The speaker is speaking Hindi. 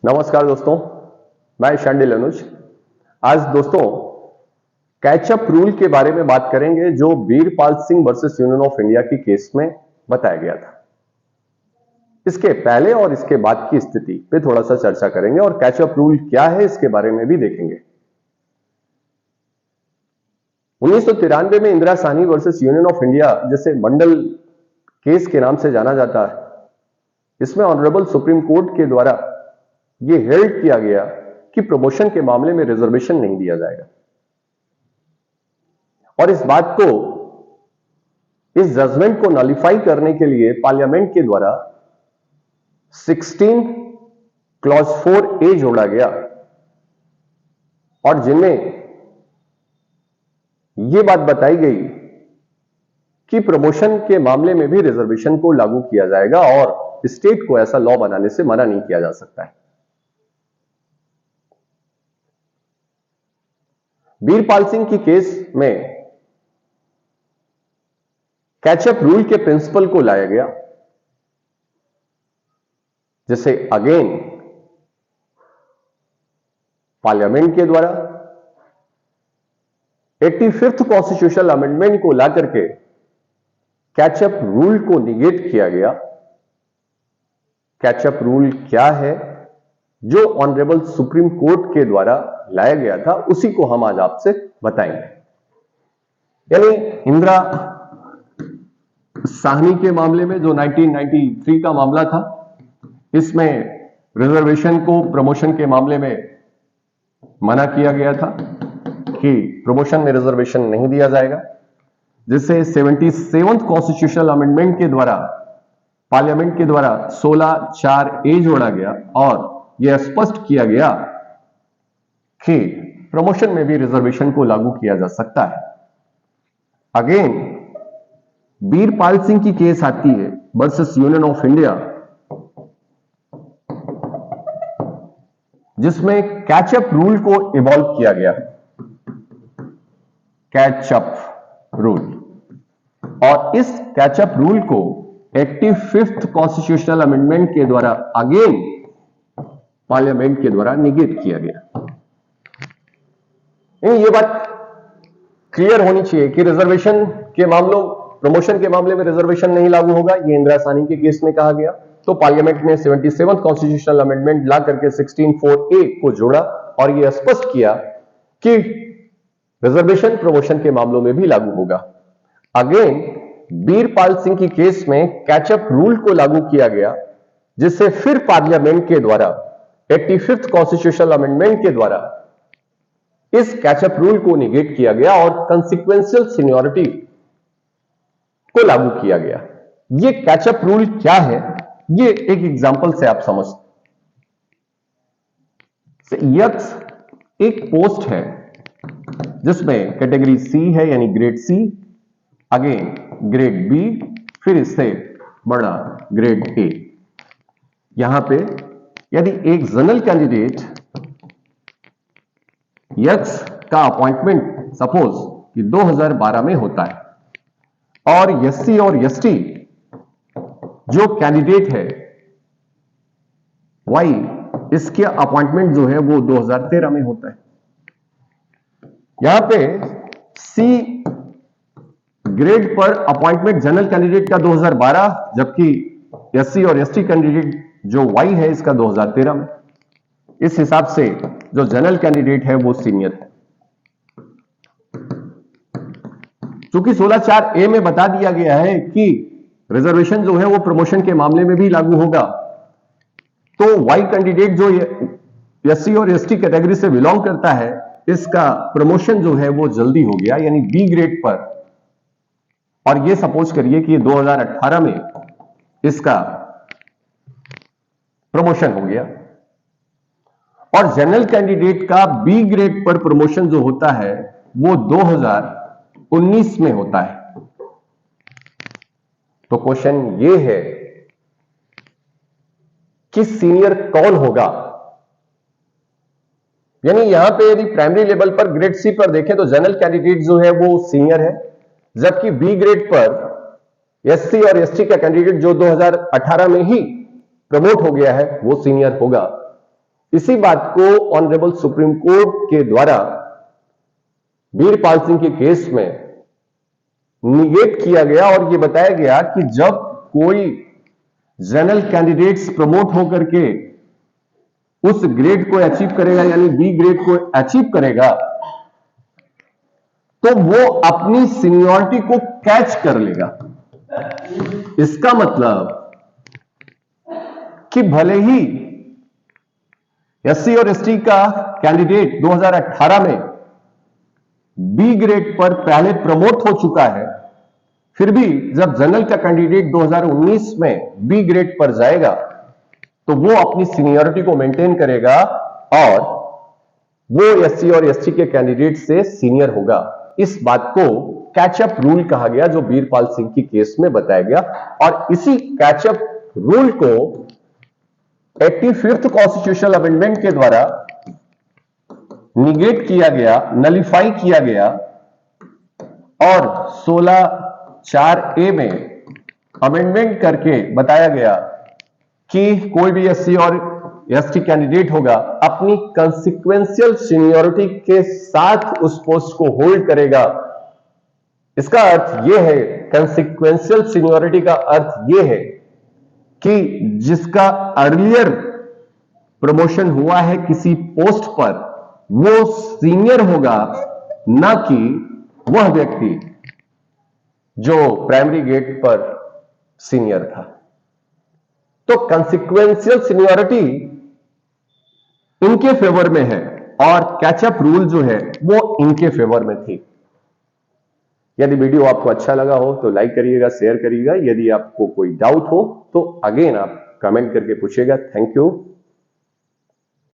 नमस्कार दोस्तों, मैं शांडिल अनुज। आज दोस्तों कैचअप रूल के बारे में बात करेंगे जो Birpal Singh versus union of India की केस में बताया गया था। इसके पहले और इसके बाद की स्थिति पे थोड़ा सा चर्चा करेंगे और कैचअप रूल क्या है इसके बारे में भी देखेंगे। 1993 में Indira Sahni versus union of India जैसे मंडल केस के नाम से जाना जाता है, इसमें ऑनरेबल सुप्रीम कोर्ट के द्वारा यह हेल्ड किया गया कि प्रमोशन के मामले में रिजर्वेशन नहीं दिया जाएगा और इस बात को, इस जजमेंट को नलिफाई करने के लिए पार्लियामेंट के द्वारा 16 क्लॉज 4A जोड़ा गया और जिनमें यह बात बताई गई कि प्रमोशन के मामले में भी रिजर्वेशन को लागू किया जाएगा और स्टेट को ऐसा लॉ बनाने से मना नहीं किया जा सकता है। बीरपाल सिंह की केस में कैचअप रूल के प्रिंसिपल को लाया गया, जिसे अगेन पार्लियामेंट के द्वारा 85th कॉन्स्टिट्यूशनल अमेंडमेंट को लाकर के कैचअप रूल को निगेट किया गया। कैचअप रूल क्या है जो ऑनरेबल सुप्रीम कोर्ट के द्वारा लाया गया था, उसी को हम आज आपसे बताएंगे। यानी इंदिरा साहनी के मामले में जो 1993 का मामला था, इसमें रिजर्वेशन को प्रमोशन के मामले में मना किया गया था कि प्रमोशन में रिजर्वेशन नहीं दिया जाएगा, जिसे 77th कॉन्स्टिट्यूशनल अमेंडमेंट के द्वारा पार्लियामेंट के द्वारा 16(4)A जोड़ा गया और यह स्पष्ट किया गया कि प्रमोशन में भी रिजर्वेशन को लागू किया जा सकता है। अगेन बीरपाल सिंह की केस आती है वर्सेस यूनियन ऑफ इंडिया, जिसमें कैचअप रूल को इवॉल्व किया गया। कैचअप रूल, और इस कैचअप रूल को 85th कॉन्स्टिट्यूशनल अमेंडमेंट के द्वारा अगेन पार्लियामेंट के द्वारा निगेट किया गया। यह बात क्लियर होनी चाहिए कि रिजर्वेशन के मामलों, प्रमोशन के मामले में रिजर्वेशन नहीं लागू होगा, यह इंदिरा साहनी के केस में कहा गया। तो पार्लियामेंट ने 77th कॉन्स्टिट्यूशनल अमेंडमेंट ला करके 16(4)A को जोड़ा और यह स्पष्ट किया कि रिजर्वेशन प्रमोशन के मामलों में भी लागू होगा। अगेन बीरपाल सिंह की केस में कैचअप रूल को लागू किया गया, जिससे फिर पार्लियामेंट के द्वारा 85th कॉन्स्टिट्यूशनल अमेंडमेंट के द्वारा इस कैचअप रूल को निगेट किया गया और कंसीक्वेंशियल सीनियरिटी को लागू किया गया। यह कैचअप रूल क्या है, यह एक एग्जांपल से आप समझ। यक्स एक पोस्ट है जिसमें कैटेगरी सी है, यानी grade C, again grade B, फिर इससे बड़ा ग्रेड ए। यहां पे यदि एक जनरल कैंडिडेट यक्स का अपॉइंटमेंट सपोज कि 2012 में होता है और एससी और एसटी जो कैंडिडेट है वाई, इसके अपॉइंटमेंट जो है वो 2013 में होता है। यहां पे सी ग्रेड पर अपॉइंटमेंट जनरल कैंडिडेट का 2012, जबकि एससी और एसटी कैंडिडेट जो वाई है इसका 2013 में। इस हिसाब से जो जनरल कैंडिडेट है वो सीनियर है। चूंकि 16(4)A में बता दिया गया है कि रिजर्वेशन जो है वो प्रमोशन के मामले में भी लागू होगा, तो वाई कैंडिडेट जो एससी और एसटी कैटेगरी से बिलोंग करता है, इसका प्रमोशन जो है वो जल्दी हो गया, यानी बी ग्रेड पर। और ये सपोज करिए कि 2018 में इसका प्रमोशन हो गया और जनरल कैंडिडेट का बी ग्रेड पर प्रमोशन जो होता है वो 2019 में होता है। तो क्वेश्चन ये है कि सीनियर कौन होगा। यानी यहां पे यदि प्राइमरी लेवल पर ग्रेड सी पर देखें तो जनरल कैंडिडेट जो है वो सीनियर है, जबकि बी ग्रेड पर एससी और एसटी का कैंडिडेट जो 2018 में ही प्रमोट हो गया है वो सीनियर होगा। इसी बात को ऑनरेबल सुप्रीम कोर्ट के द्वारा वीरपाल सिंह के केस में निगेट किया गया और यह बताया गया कि जब कोई जनरल कैंडिडेट्स प्रमोट होकर के उस ग्रेड को अचीव करेगा, यानी बी ग्रेड को अचीव करेगा, तो वो अपनी सीनियरिटी को कैच कर लेगा। इसका मतलब कि भले ही एससी और एसटी का कैंडिडेट 2018 में बी ग्रेड पर पहले प्रमोट हो चुका है, फिर भी जब जनरल का कैंडिडेट 2019 में बी ग्रेड पर जाएगा तो वो अपनी सीनियरिटी को मेंटेन करेगा और वो एससी और एसटी के कैंडिडेट से सीनियर होगा। इस बात को कैचअप रूल कहा गया, जो वीरपाल सिंह की केस में बताया गया। और इसी कैचअप रूल को 85th कॉन्स्टिट्यूशनल अमेंडमेंट के द्वारा निगेट किया गया, नलिफाई किया गया और 16(4)A में अमेंडमेंट करके बताया गया कि कोई भी एससी और एसटी कैंडिडेट होगा अपनी कंसिक्वेंशियल सीनियरिटी के साथ उस पोस्ट को होल्ड करेगा। इसका अर्थ यह है, कंसिक्वेंशियल सीनियरिटी का अर्थ यह है कि जिसका अर्लियर प्रमोशन हुआ है किसी पोस्ट पर, वो सीनियर होगा, ना कि वह व्यक्ति जो प्राइमरी ग्रेड पर सीनियर था। तो कंसिक्वेंशियल सीनियरिटी इनके फेवर में है और कैचअप रूल जो है वो इनके फेवर में थी। यदि वीडियो आपको अच्छा लगा हो तो लाइक करिएगा, शेयर करिएगा। यदि आपको कोई डाउट हो तो अगेन आप कमेंट करके पूछिएगा। Thank you.